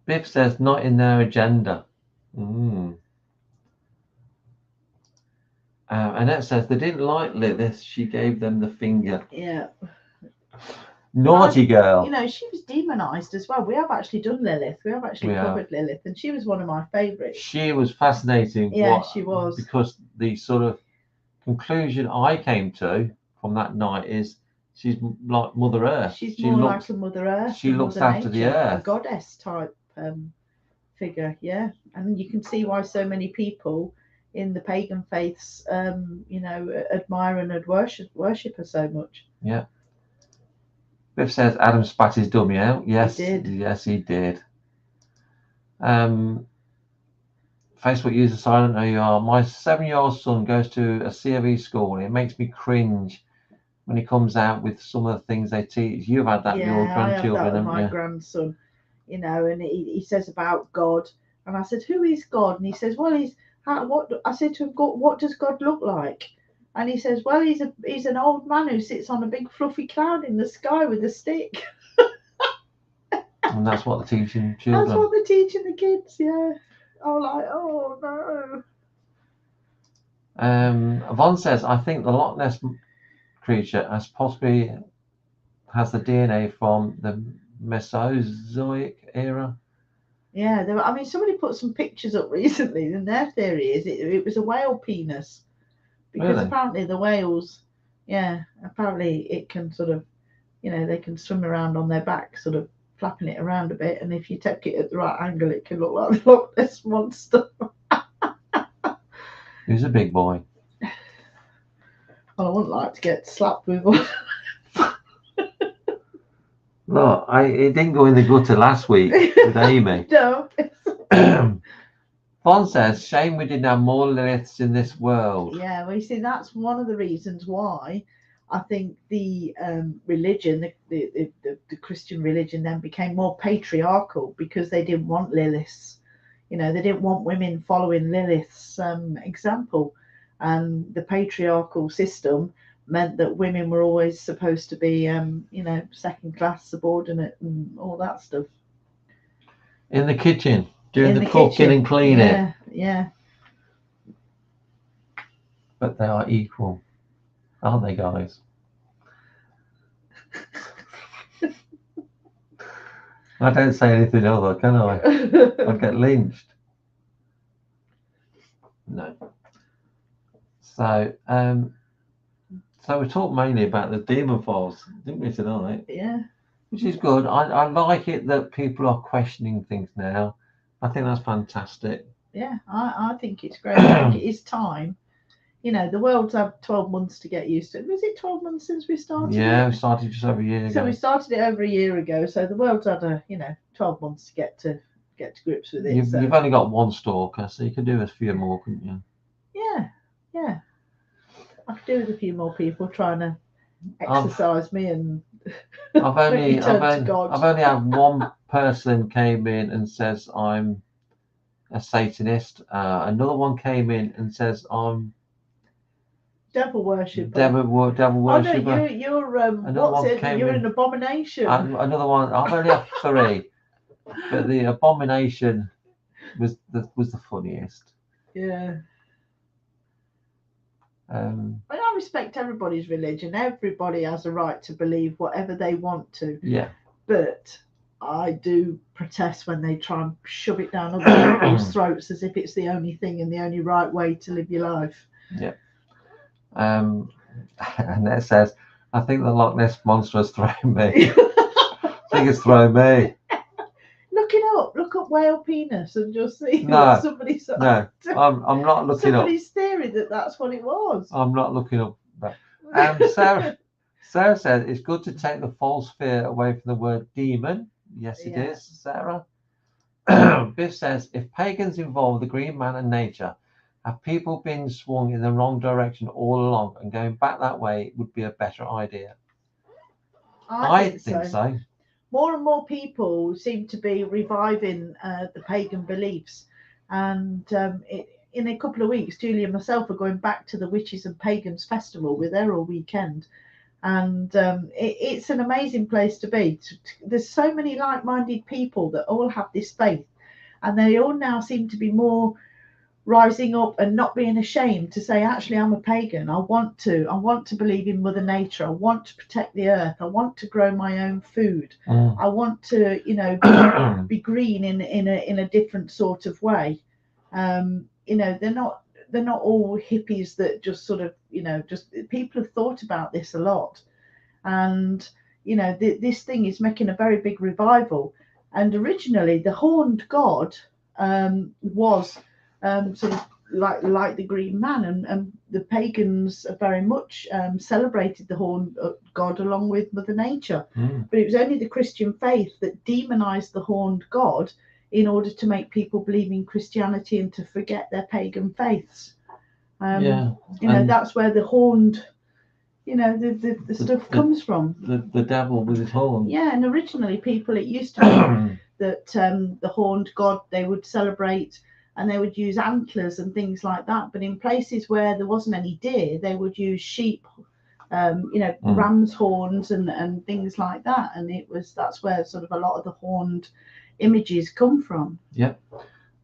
Biff says, not in their agenda. Annette says they didn't like Lilith. She gave them the finger.
Yeah.
Naughty girl.
She was demonized as well. We have actually done Lilith. We have actually covered Lilith, and she was one of my favorites.
She was fascinating.
Yeah, she was.
Because the sort of conclusion I came to from that night is she's like Mother Earth.
She's more like a Mother Earth.
She looks after the earth.
A goddess type figure, yeah. And you can see why so many people in the pagan faiths, admire and worship her so much.
Yeah. Biff says Adam spat his dummy out. Yes,
He did.
Yes, he did. Facebook user silent. There you are. My 7-year-old son goes to a COE school, and it makes me cringe when he comes out with some of the things they teach. You've had that with your grandchildren,
I have that with my
you?
grandson. And he says about God, and I said, "Who is God?" And he says, "Well, what?" I said to him, "God, what does God look like?" And he says, "Well, he's an old man who sits on a big fluffy cloud in the sky with a stick."
And that's what they're teaching children.
That's what they're teaching the kids. Yeah. I'm like, oh no.
Yvonne says, I think the Loch Ness creature has the DNA from the Mesozoic era.
Yeah, somebody put some pictures up recently, and their theory is it was a whale penis, because
Really?
apparently the whales, apparently it can sort of, they can swim around on their back, sort of flapping it around a bit, and if you take it at the right angle, it can look like the Loch Ness monster.
He's a big boy.
Well, I wouldn't like to get slapped with one.
Look, it didn't go in the gutter last week with Amy.
No.
Vaughn says, shame we didn't have more Liliths in this world.
Yeah, well, you see, that's one of the reasons why I think the religion, the Christian religion, then became more patriarchal, because they didn't want Liliths. They didn't want women following Lilith's example. And the patriarchal system meant that women were always supposed to be, second class, subordinate, and all that stuff.
In the kitchen, doing the cooking and cleaning.
Yeah.
But they are equal, aren't they, guys? I don't say anything other, can I? I'd get lynched. No. So we talked mainly about the demon files, didn't we, tonight?
Yeah.
Which is good. I like it that people are questioning things now. I think that's fantastic.
Yeah, I think it's great. I think it is time. The world's had 12 months to get used to it. Was it 12 months since we started?
Yeah, we started just over a year ago.
So we started it over a year ago. So the world's had 12 months to get to grips with it.
You've only got one stalker, so you could do a few more, couldn't you?
Yeah. I could do with a few more people trying to exercise me, and
I've only had one person came in and says I'm a Satanist. Another one came in and says I'm
devil worshipper.
Devil worshipper.
Oh no, you're an abomination.
Another one. I've only had 3, but the abomination was the funniest.
Yeah.
I
respect everybody's religion. Everybody has a right to believe whatever they want to.
Yeah.
But I do protest when they try and shove it down other people's throats as if it's the only thing and the only right way to live your life.
Yeah. And it says, I think the Loch Ness monster has thrown me. I think it's thrown me.
Look up whale penis and just see
what
somebody said.
No, I'm not looking
Somebody's theory that's what it was.
I'm not looking up that. Sarah said it's good to take the false fear away from the word demon. Yes, it is, Sarah. Biff says, if pagans involve the green man and nature, have people been swung in the wrong direction all along, and going back that way would be a better idea? I think so.
More and more people seem to be reviving the pagan beliefs, and in a couple of weeks, Julie and myself are going back to the Witches and Pagans Festival. We're there all weekend, and it's an amazing place to be. There's so many like-minded people that all have this faith, and they all now seem to be more rising up and not being ashamed to say, actually, I'm a pagan. I want to believe in Mother Nature. I want to protect the earth. I want to grow my own food. I want to, be green in a different sort of way. They're not all hippies that just sort of, just people have thought about this a lot. And, this thing is making a very big revival. And originally the horned god was sort of like the Green Man, and the pagans very much celebrated the horned god along with Mother Nature. But it was only the Christian faith that demonized the horned god in order to make people believe in Christianity and to forget their pagan faiths. That's where the horned, the stuff comes from.
The devil with his horns.
Yeah, and originally it used to be that the horned god, they would celebrate and they would use antlers and things like that. But in places where there wasn't any deer, they would use sheep, ram's horns and things like that. And that's where sort of a lot of the horned images come from.
Yep.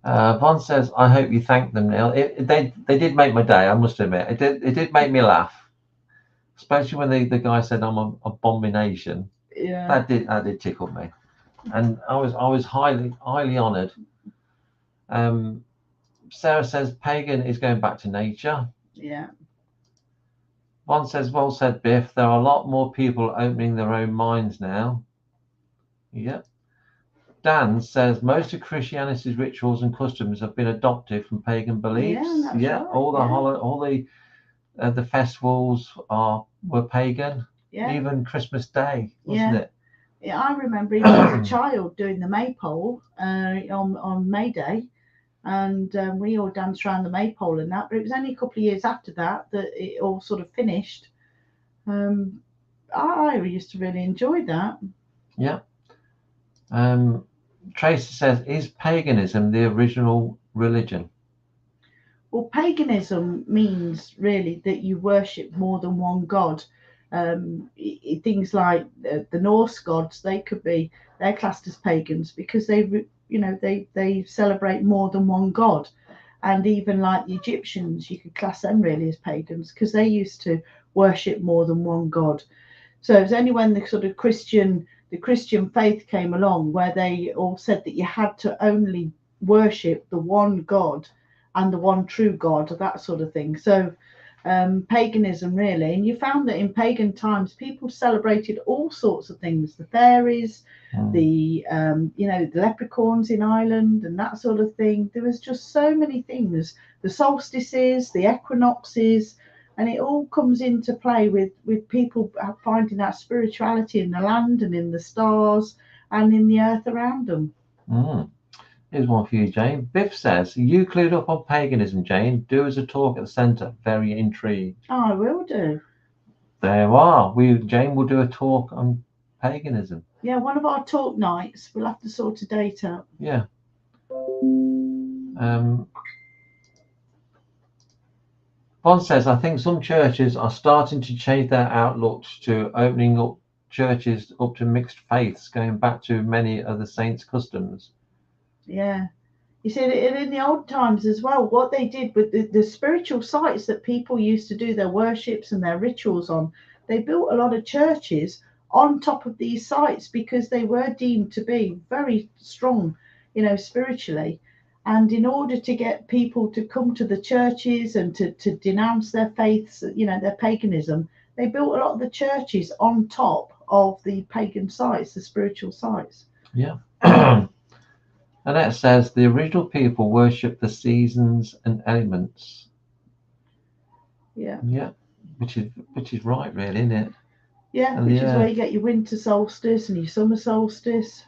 Von says, I hope you thank them, Neil. They did make my day, I must admit. It did make me laugh, especially when the guy said I'm an abomination.
Yeah,
that did tickle me, and I was highly honoured. Sarah says pagan is going back to nature.
Yeah.
Von says, well said, Biff. There are a lot more people opening their own minds now. Yep. Dan says most of Christianity's rituals and customs have been adopted from pagan beliefs.
Yeah, right.
All the festivals were pagan.
Yeah.
Even Christmas Day, wasn't it?
Yeah, I remember even as a child doing the maypole on May Day, and we all danced around the maypole and that. But it was only a couple of years after that it all sort of finished. I used to really enjoy that.
Yeah. Tracy says, is paganism the original religion?
Well, paganism means really that you worship more than one god. Things like the Norse gods, they're classed as pagans because they celebrate more than one god. And even like the Egyptians, you could class them really as pagans because they used to worship more than one god. So it's only when the sort of Christian faith came along where they all said that you had to only worship the one God and the one true God, that sort of thing. So paganism really, and you found that in pagan times people celebrated all sorts of things, the fairies, the leprechauns in Ireland and that sort of thing. There was just so many things, the solstices, the equinoxes, and it all comes into play with people finding that spirituality in the land and in the stars and in the earth around them.
Here's one for you, Jane. Biff says, you clued up on paganism, Jane. Do as a talk at the centre. Very intrigued.
Oh, I will do.
There you are. Jane will do a talk on paganism.
Yeah, one of our talk nights. We'll have to sort a date out.
Yeah. Von says, I think some churches are starting to change their outlooks to opening up churches up to mixed faiths, going back to many of the saints' customs.
Yeah. You see, in the old times as well, what they did with the spiritual sites that people used to do their worships and their rituals on, they built a lot of churches on top of these sites because they were deemed to be very strong, spiritually. And in order to get people to come to the churches and to denounce their faiths, their paganism, they built a lot of the churches on top of the pagan sites, the spiritual sites.
Yeah. Annette says the original people worshipped the seasons and elements.
Yeah.
Yeah, which is right, really, isn't it?
Yeah, which is where you get your winter solstice and your summer solstice.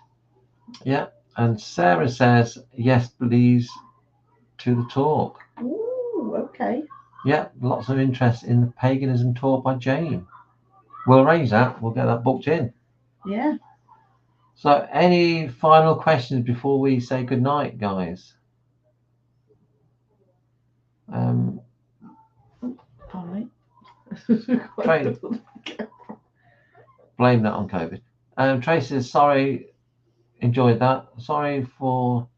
Yeah. And Sarah says, yes, please, to the talk.
Ooh, okay.
Yeah, lots of interest in the paganism talk by Jane. We'll arrange that. We'll get that booked in.
Yeah.
So any final questions before we say goodnight, guys?
Pardon me.
Blame that on COVID. Tracy says, sorry, enjoyed that. Sorry to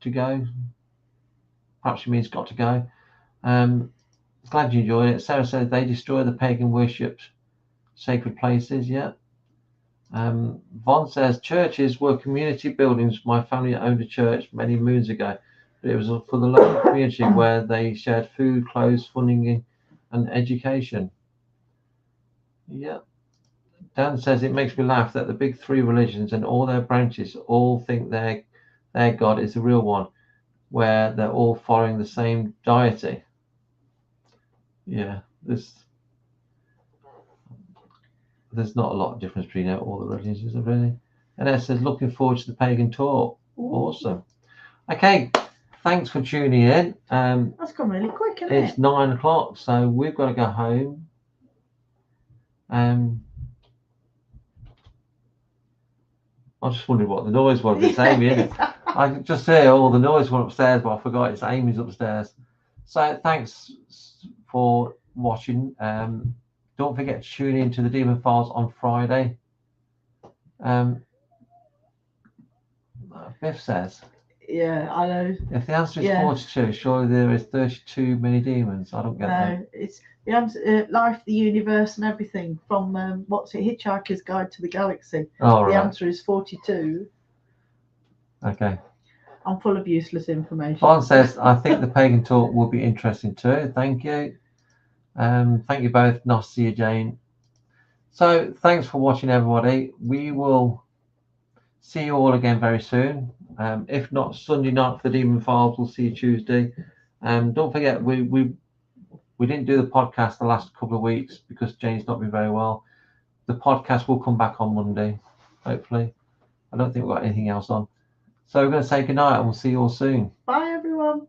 go. Perhaps she means got to go. Glad you enjoyed it. Sarah says they destroy the pagan worshipped sacred places. Yeah. Von says churches were community buildings. My family owned a church many moons ago, but it was for the local community where they shared food, clothes, funding, and education. Yeah. Dan says it makes me laugh that the big three religions and all their branches all think their God is the real one. where they're all following the same deity. Yeah, there's not a lot of difference between all the religions, is there really? And it says, looking forward to the pagan talk. Awesome. Okay, thanks for tuning in.
That's gone really quick, isn't
It's
it?
9 o'clock, so we've got to go home. I just wondered what the noise was. It's Amy, isn't it? I could just hear all the noise went upstairs, but I forgot it's Amy's upstairs. So thanks for watching. Don't forget to tune in to the Demon Files on Friday. Biff says,
Yeah, I know.
if the answer is
Yeah.
42, surely there is 32 many demons. I don't get that.
No, it's the answer, life, the universe, and everything from what's it, Hitchhiker's Guide to the Galaxy.
Oh,
The
right.
answer is 42.
Okay.
I'm full of useless information.
Bon says, I think the pagan talk will be interesting too. Thank you. Thank you both. Nice to see you, Jane. So thanks for watching, everybody. We will see you all again very soon. If not Sunday night for the Demon Files, we'll see you Tuesday. Don't forget, we didn't do the podcast the last couple of weeks because Jane's not been very well. The podcast will come back on Monday, hopefully. I don't think we've got anything else on. So we're going to say goodnight and we'll see you all soon.
Bye, everyone.